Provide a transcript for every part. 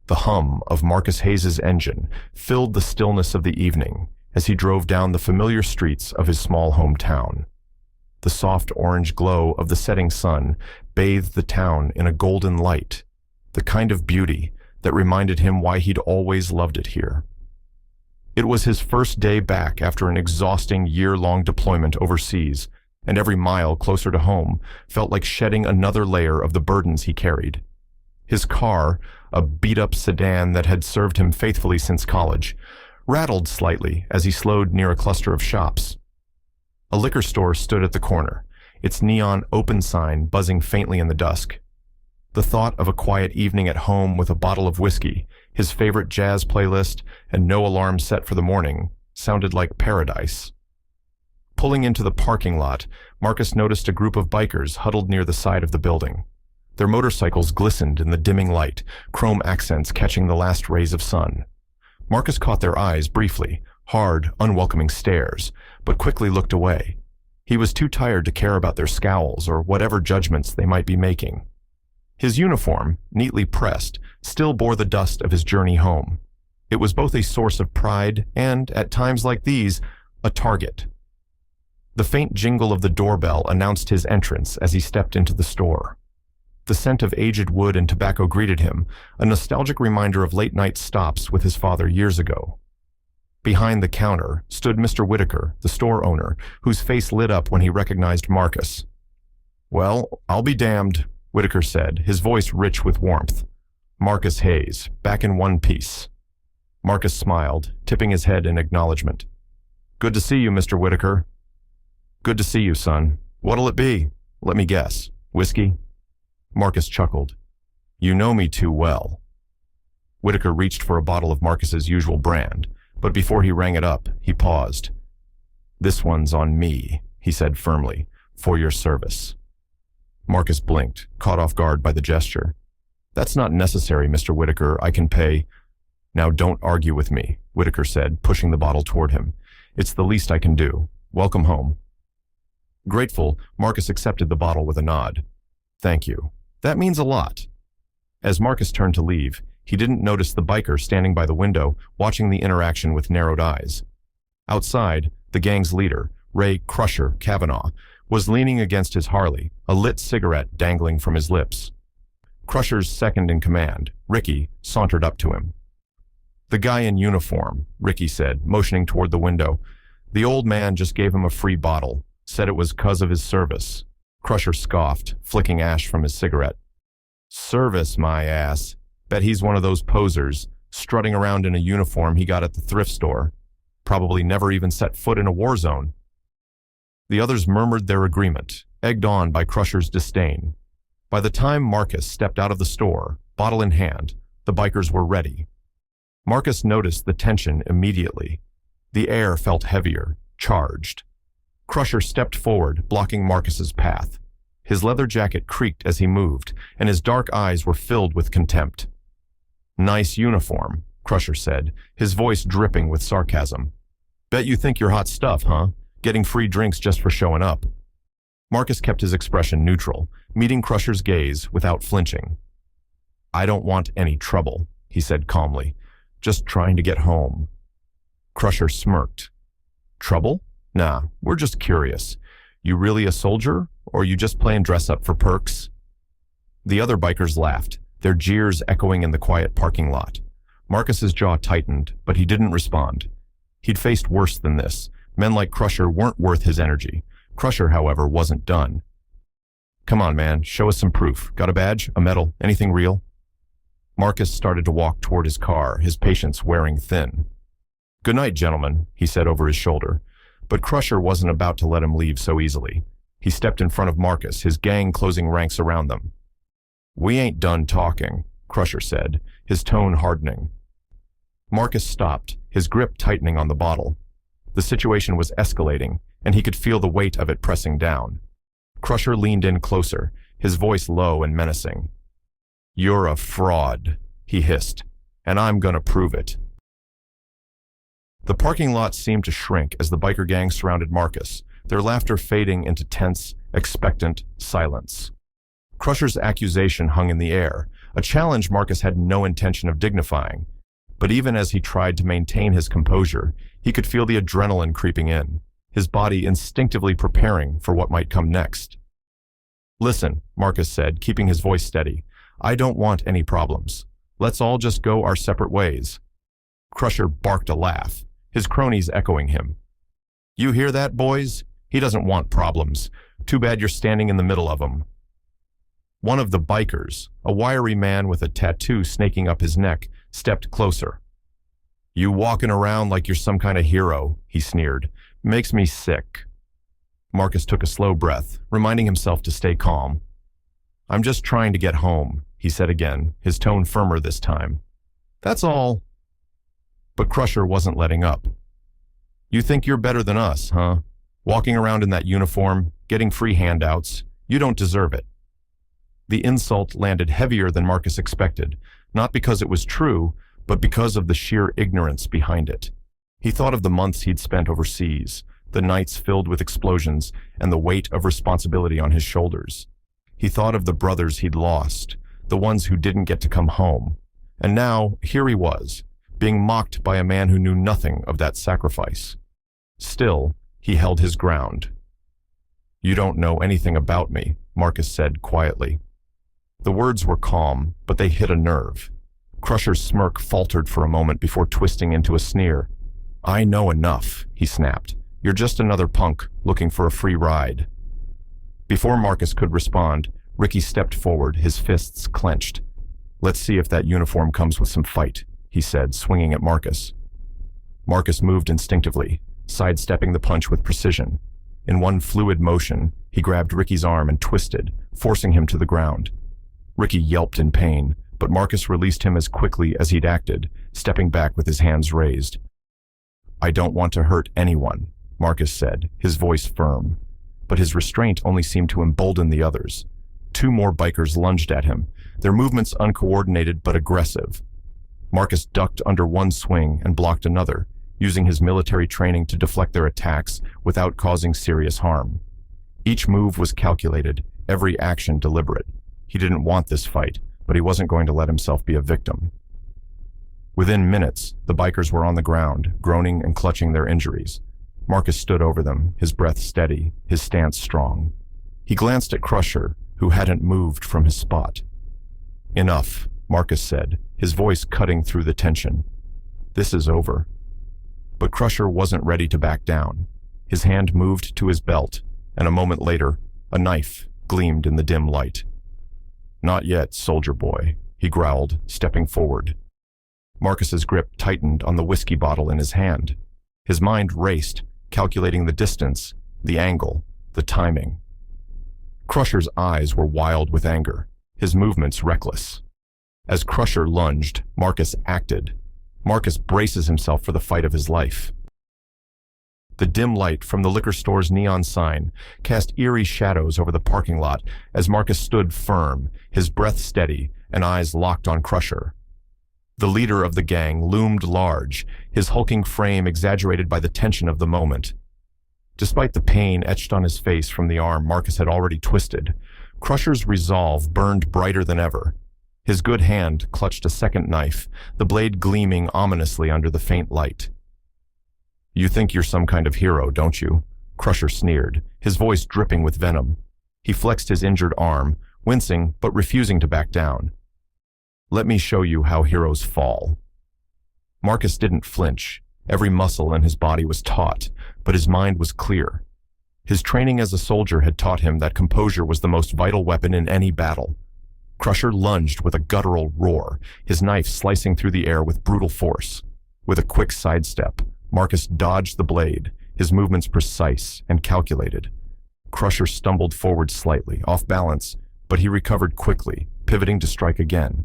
The hum of Marcus Hayes's engine filled the stillness of the evening as he drove down the familiar streets of his small hometown. The soft orange glow of the setting sun bathed the town in a golden light, the kind of beauty that reminded him why he'd always loved it here. It was his first day back after an exhausting year-long deployment overseas, and every mile closer to home felt like shedding another layer of the burdens he carried. His car, a beat-up sedan that had served him faithfully since college, rattled slightly as he slowed near a cluster of shops. A liquor store stood at the corner, its neon open sign buzzing faintly in the dusk. The thought of a quiet evening at home with a bottle of whiskey, his favorite jazz playlist, and no alarm set for the morning sounded like paradise. Pulling into the parking lot, Marcus noticed a group of bikers huddled near the side of the building. Their motorcycles glistened in the dimming light, chrome accents catching the last rays of sun. Marcus caught their eyes briefly, hard, unwelcoming stares, but quickly looked away. He was too tired to care about their scowls or whatever judgments they might be making. His uniform, neatly pressed, still bore the dust of his journey home. It was both a source of pride and, at times like these, a target. The faint jingle of the doorbell announced his entrance as he stepped into the store. The scent of aged wood and tobacco greeted him, a nostalgic reminder of late-night stops with his father years ago. Behind the counter stood Mr. Whitaker, the store owner, whose face lit up when he recognized Marcus. "Well, I'll be damned," Whitaker said, his voice rich with warmth. "Marcus Hayes, back in one piece." Marcus smiled, tipping his head in acknowledgement. "Good to see you, Mr. Whitaker." "Good to see you, son. What'll it be? Let me guess. Whiskey?" Marcus chuckled. "You know me too well." Whitaker reached for a bottle of Marcus's usual brand, but before he rang it up, he paused. "This one's on me," he said firmly, "for your service." Marcus blinked, caught off guard by the gesture. "That's not necessary, Mr. Whitaker. I can pay." "Now don't argue with me," Whitaker said, pushing the bottle toward him. "It's the least I can do. Welcome home." Grateful, Marcus accepted the bottle with a nod. "Thank you. That means a lot." As Marcus turned to leave, he didn't notice the biker standing by the window, watching the interaction with narrowed eyes. Outside, the gang's leader, Ray "Crusher" Kavanaugh, was leaning against his Harley, a lit cigarette dangling from his lips. Crusher's second-in-command, Ricky, sauntered up to him. "The guy in uniform," Ricky said, motioning toward the window. "The old man just gave him a free bottle, said it was 'cause of his service." Crusher scoffed, flicking ash from his cigarette. "Service, my ass. Bet he's one of those posers, strutting around in a uniform he got at the thrift store. Probably never even set foot in a war zone." The others murmured their agreement, egged on by Crusher's disdain. By the time Marcus stepped out of the store, bottle in hand, the bikers were ready. Marcus noticed the tension immediately. The air felt heavier, charged. Crusher stepped forward, blocking Marcus's path. His leather jacket creaked as he moved, and his dark eyes were filled with contempt. "Nice uniform," Crusher said, his voice dripping with sarcasm. "Bet you think you're hot stuff, huh? Getting free drinks just for showing up." Marcus kept his expression neutral, meeting Crusher's gaze without flinching. "I don't want any trouble," he said calmly. "Just trying to get home." Crusher smirked. "Trouble? Nah, we're just curious. You really a soldier, or you just playing dress-up for perks?" The other bikers laughed, their jeers echoing in the quiet parking lot. Marcus's jaw tightened, but he didn't respond. He'd faced worse than this. Men like Crusher weren't worth his energy. Crusher, however, wasn't done. "Come on, man, show us some proof. Got a badge? A medal? Anything real?" Marcus started to walk toward his car, his patience wearing thin. "Good night, gentlemen," he said over his shoulder. But Crusher wasn't about to let him leave so easily. He stepped in front of Marcus, his gang closing ranks around them. "We ain't done talking," Crusher said, his tone hardening. Marcus stopped, his grip tightening on the bottle. The situation was escalating, and he could feel the weight of it pressing down. Crusher leaned in closer, his voice low and menacing. "You're a fraud," he hissed, "and I'm gonna prove it." The parking lot seemed to shrink as the biker gang surrounded Marcus, their laughter fading into tense, expectant silence. Crusher's accusation hung in the air, a challenge Marcus had no intention of dignifying. But even as he tried to maintain his composure, he could feel the adrenaline creeping in, his body instinctively preparing for what might come next. "Listen," Marcus said, keeping his voice steady. "I don't want any problems. Let's all just go our separate ways." Crusher barked a laugh, his cronies echoing him. "You hear that, boys? He doesn't want problems. Too bad you're standing in the middle of them." One of the bikers, a wiry man with a tattoo snaking up his neck, stepped closer. "You walking around like you're some kind of hero," he sneered. "Makes me sick." Marcus took a slow breath, reminding himself to stay calm. "I'm just trying to get home," he said again, his tone firmer this time. "That's all." But Crusher wasn't letting up. "You think you're better than us, huh? Walking around in that uniform, getting free handouts. You don't deserve it." The insult landed heavier than Marcus expected, not because it was true, but because of the sheer ignorance behind it. He thought of the months he'd spent overseas, the nights filled with explosions, and the weight of responsibility on his shoulders. He thought of the brothers he'd lost, the ones who didn't get to come home. And now, here he was, being mocked by a man who knew nothing of that sacrifice. Still, he held his ground. "You don't know anything about me," Marcus said quietly. The words were calm, but they hit a nerve. Crusher's smirk faltered for a moment before twisting into a sneer. "I know enough," he snapped. "You're just another punk looking for a free ride." Before Marcus could respond, Ricky stepped forward, his fists clenched. "Let's see if that uniform comes with some fight," he said, swinging at Marcus. Marcus moved instinctively, sidestepping the punch with precision. In one fluid motion, he grabbed Ricky's arm and twisted, forcing him to the ground. Ricky yelped in pain, but Marcus released him as quickly as he'd acted, stepping back with his hands raised. "I don't want to hurt anyone," Marcus said, his voice firm. But his restraint only seemed to embolden the others. Two more bikers lunged at him, their movements uncoordinated but aggressive. Marcus ducked under one swing and blocked another, using his military training to deflect their attacks without causing serious harm. Each move was calculated, every action deliberate. He didn't want this fight, but he wasn't going to let himself be a victim. Within minutes, the bikers were on the ground, groaning and clutching their injuries. Marcus stood over them, his breath steady, his stance strong. He glanced at Crusher, who hadn't moved from his spot. "Enough," Marcus said, his voice cutting through the tension. "This is over." But Crusher wasn't ready to back down. His hand moved to his belt, and a moment later, a knife gleamed in the dim light. "Not yet, soldier boy," he growled, stepping forward. Marcus's grip tightened on the whiskey bottle in his hand. His mind raced, calculating the distance, the angle, the timing. Crusher's eyes were wild with anger, his movements reckless. As Crusher lunged, Marcus acted. Marcus braces himself for the fight of his life. The dim light from the liquor store's neon sign cast eerie shadows over the parking lot as Marcus stood firm, his breath steady, and eyes locked on Crusher. The leader of the gang loomed large, his hulking frame exaggerated by the tension of the moment. Despite the pain etched on his face from the arm Marcus had already twisted, Crusher's resolve burned brighter than ever. His good hand clutched a second knife, the blade gleaming ominously under the faint light. "You think you're some kind of hero, don't you?" Crusher sneered, his voice dripping with venom. He flexed his injured arm, wincing but refusing to back down. "Let me show you how heroes fall." Marcus didn't flinch. Every muscle in his body was taut, but his mind was clear. His training as a soldier had taught him that composure was the most vital weapon in any battle. Crusher lunged with a guttural roar, his knife slicing through the air with brutal force. With a quick sidestep, Marcus dodged the blade, his movements precise and calculated. Crusher stumbled forward slightly, off balance, but he recovered quickly, pivoting to strike again.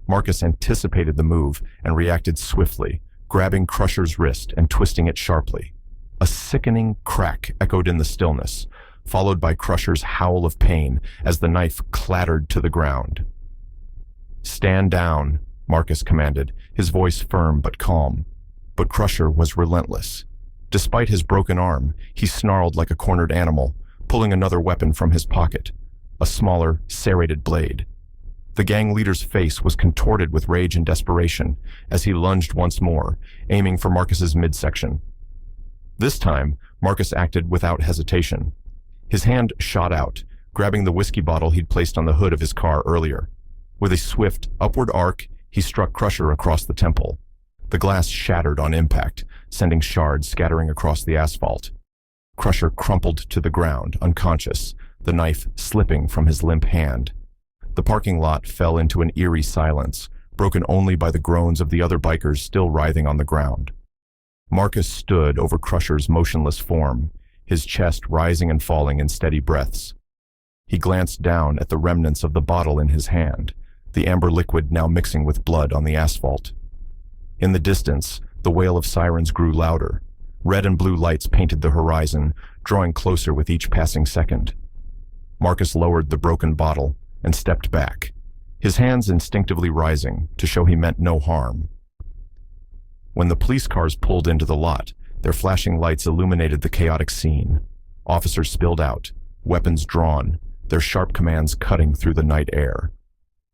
Marcus anticipated the move and reacted swiftly, grabbing Crusher's wrist and twisting it sharply. A sickening crack echoed in the stillness, followed by Crusher's howl of pain as the knife clattered to the ground. "Stand down," Marcus commanded, his voice firm but calm. But Crusher was relentless. Despite his broken arm, he snarled like a cornered animal, pulling another weapon from his pocket, a smaller, serrated blade. The gang leader's face was contorted with rage and desperation as he lunged once more, aiming for Marcus's midsection. This time, Marcus acted without hesitation. His hand shot out, grabbing the whiskey bottle he'd placed on the hood of his car earlier. With a swift, upward arc, he struck Crusher across the temple. The glass shattered on impact, sending shards scattering across the asphalt. Crusher crumpled to the ground, unconscious, the knife slipping from his limp hand. The parking lot fell into an eerie silence, broken only by the groans of the other bikers still writhing on the ground. Marcus stood over Crusher's motionless form, his chest rising and falling in steady breaths. He glanced down at the remnants of the bottle in his hand, the amber liquid now mixing with blood on the asphalt. In the distance, the wail of sirens grew louder. Red and blue lights painted the horizon, drawing closer with each passing second. Marcus lowered the broken bottle and stepped back, his hands instinctively rising to show he meant no harm. When the police cars pulled into the lot, their flashing lights illuminated the chaotic scene. Officers spilled out, weapons drawn, their sharp commands cutting through the night air.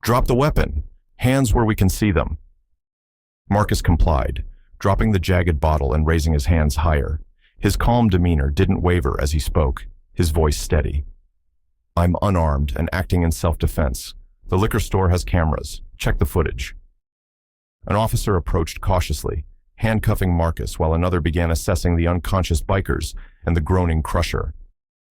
"Drop the weapon! Hands where we can see them!" Marcus complied, dropping the jagged bottle and raising his hands higher. His calm demeanor didn't waver as he spoke, his voice steady. "I'm unarmed and acting in self-defense. The liquor store has cameras. Check the footage." An officer approached cautiously, handcuffing Marcus while another began assessing the unconscious bikers and the groaning Crusher.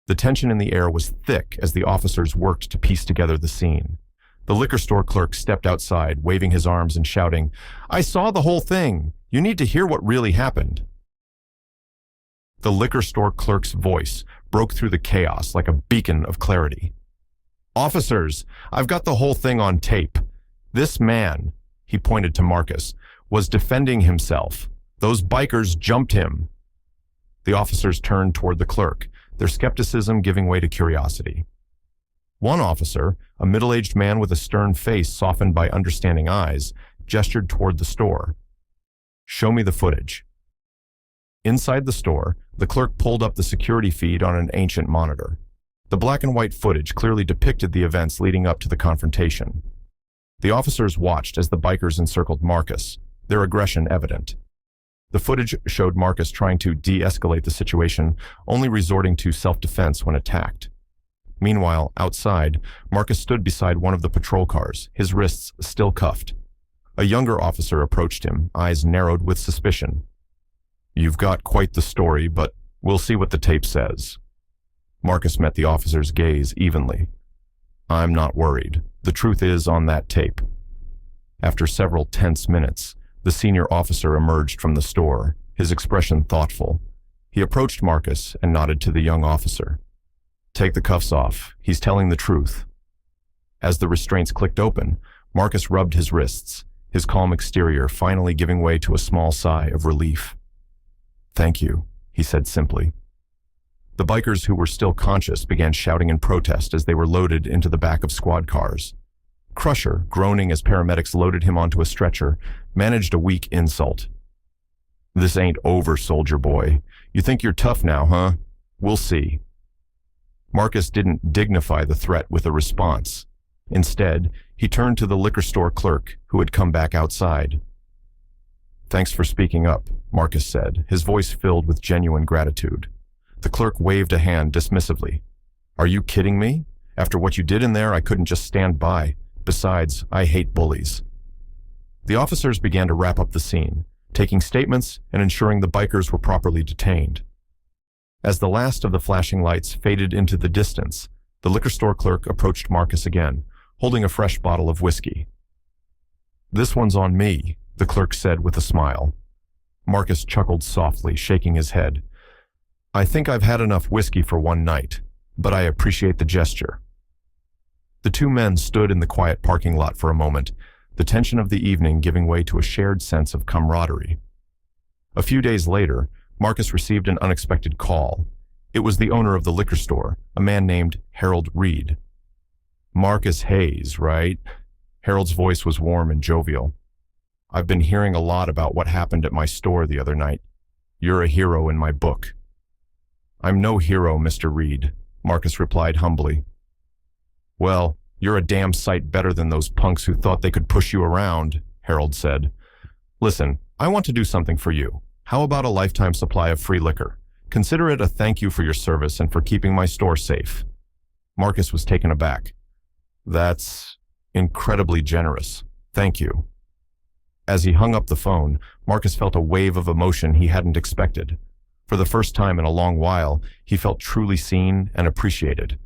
The tension in the air was thick as the officers worked to piece together the scene. The liquor store clerk stepped outside, waving his arms and shouting, "I saw the whole thing! You need to hear what really happened." The liquor store clerk's voice broke through the chaos like a beacon of clarity. "Officers, I've got the whole thing on tape. This man," he pointed to Marcus, "was defending himself. Those bikers jumped him." The officers turned toward the clerk, their skepticism giving way to curiosity. One officer, a middle-aged man with a stern face softened by understanding eyes, gestured toward the store. "Show me the footage." Inside the store, the clerk pulled up the security feed on an ancient monitor. The black and white footage clearly depicted the events leading up to the confrontation. The officers watched as the bikers encircled Marcus, their aggression evident. The footage showed Marcus trying to de-escalate the situation, only resorting to self-defense when attacked. Meanwhile, outside, Marcus stood beside one of the patrol cars, his wrists still cuffed. A younger officer approached him, eyes narrowed with suspicion. "You've got quite the story, but we'll see what the tape says." Marcus met the officer's gaze evenly. "I'm not worried. The truth is on that tape." After several tense minutes, the senior officer emerged from the store, his expression thoughtful. He approached Marcus and nodded to the young officer. "Take the cuffs off. He's telling the truth." As the restraints clicked open, Marcus rubbed his wrists, his calm exterior finally giving way to a small sigh of relief. "Thank you," he said simply. The bikers who were still conscious began shouting in protest as they were loaded into the back of squad cars. Crusher, groaning as paramedics loaded him onto a stretcher, managed a weak insult. "This ain't over, soldier boy. You think you're tough now, huh? We'll see." Marcus didn't dignify the threat with a response. Instead, he turned to the liquor store clerk, who had come back outside. "Thanks for speaking up," Marcus said, his voice filled with genuine gratitude. The clerk waved a hand dismissively. "Are you kidding me? After what you did in there, I couldn't just stand by. Besides, I hate bullies." The officers began to wrap up the scene, taking statements and ensuring the bikers were properly detained. As the last of the flashing lights faded into the distance, the liquor store clerk approached Marcus again, holding a fresh bottle of whiskey. "This one's on me," the clerk said with a smile. Marcus chuckled softly, shaking his head. "I think I've had enough whiskey for one night, but I appreciate the gesture." The two men stood in the quiet parking lot for a moment, the tension of the evening giving way to a shared sense of camaraderie. A few days later, Marcus received an unexpected call. It was the owner of the liquor store, a man named Harold Reed. "Marcus Hayes, right?" Harold's voice was warm and jovial. "I've been hearing a lot about what happened at my store the other night. You're a hero in my book." "I'm no hero, Mr. Reed," Marcus replied humbly. "Well, "You're a damn sight better than those punks who thought they could push you around," Harold said. "Listen, I want to do something for you. How about a lifetime supply of free liquor? Consider it a thank you for your service and for keeping my store safe." Marcus was taken aback. "That's incredibly generous. Thank you." As he hung up the phone, Marcus felt a wave of emotion he hadn't expected. For the first time in a long while, he felt truly seen and appreciated,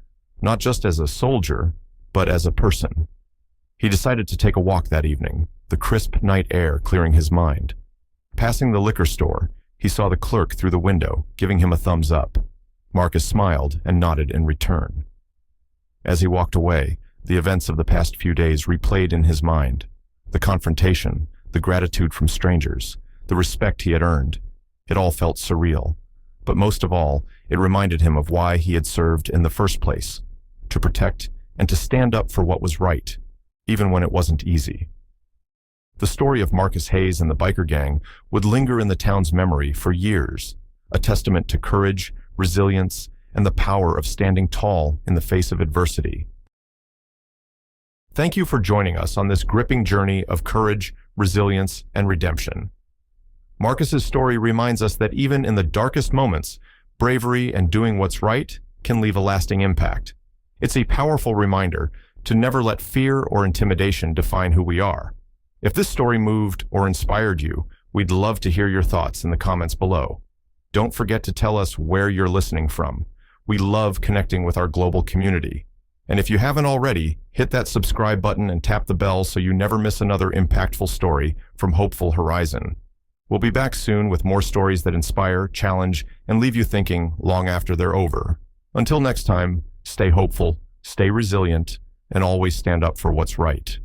not just as a soldier, but as a person. He decided to take a walk that evening, the crisp night air clearing his mind. Passing the liquor store, he saw the clerk through the window, giving him a thumbs up. Marcus smiled and nodded in return. As he walked away, the events of the past few days replayed in his mind. The confrontation, the gratitude from strangers, the respect he had earned. It all felt surreal. But most of all, it reminded him of why he had served in the first place, to protect and to stand up for what was right, even when it wasn't easy. The story of Marcus Hayes and the biker gang would linger in the town's memory for years, a testament to courage, resilience, and the power of standing tall in the face of adversity. Thank you for joining us on this gripping journey of courage, resilience, and redemption. Marcus's story reminds us that even in the darkest moments, bravery and doing what's right can leave a lasting impact. It's a powerful reminder to never let fear or intimidation define who we are. If this story moved or inspired you, we'd love to hear your thoughts in the comments below. Don't forget to tell us where you're listening from. We love connecting with our global community. And if you haven't already, hit that subscribe button and tap the bell so you never miss another impactful story from Hopeful Horizon. We'll be back soon with more stories that inspire, challenge, and leave you thinking long after they're over. Until next time, stay hopeful, stay resilient, and always stand up for what's right.